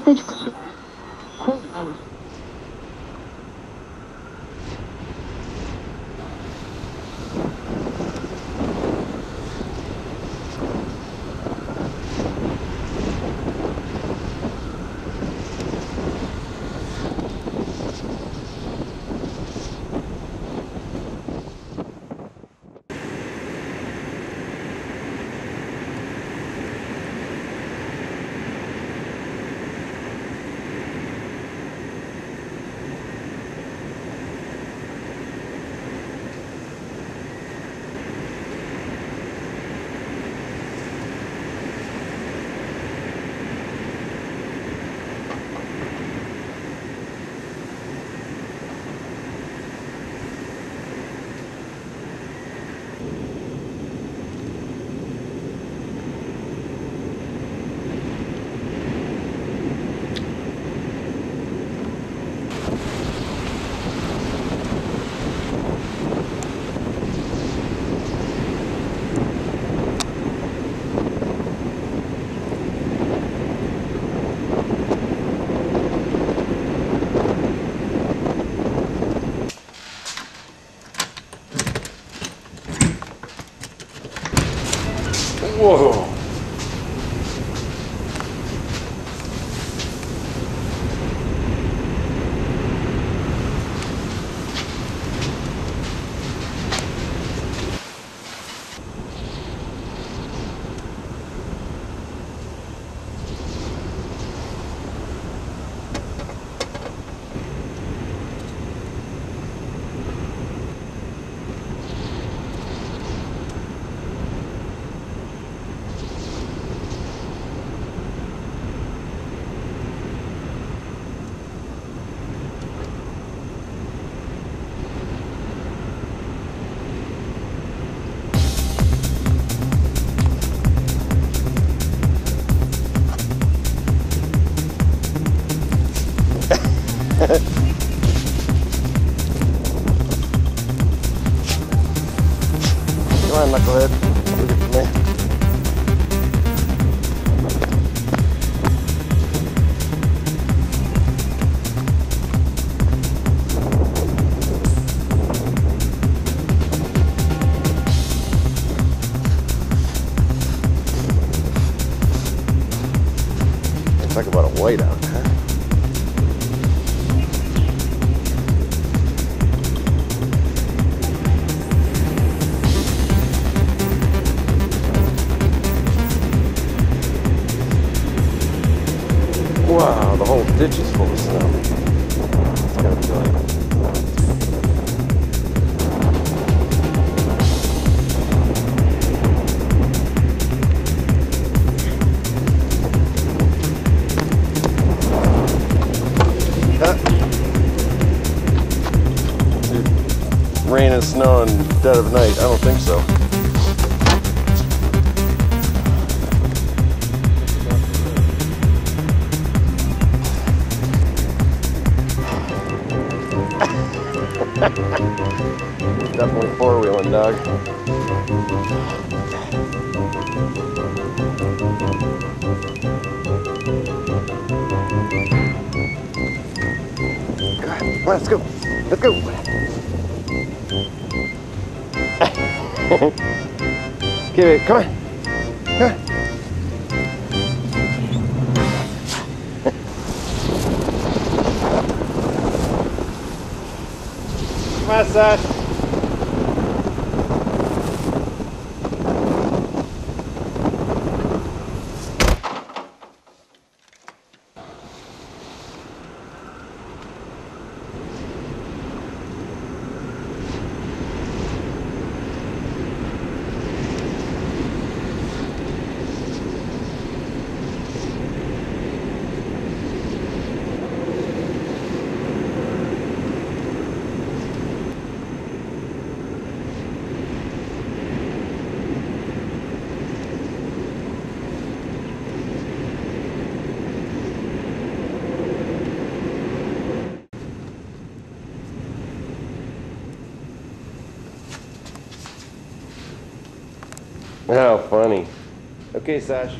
bastante com ela. Whoa! Come on, knucklehead. Look at me. Talk about a whiteout, huh? Wow, the whole ditch is full of snow. It's gotta be like... Rain and snow in dead of night? I don't think so. Definitely four-wheeling, dog. Come on, let's go. Let's go. Okay, come on. Come on. Come on, Sash. How funny. Okay, Sash.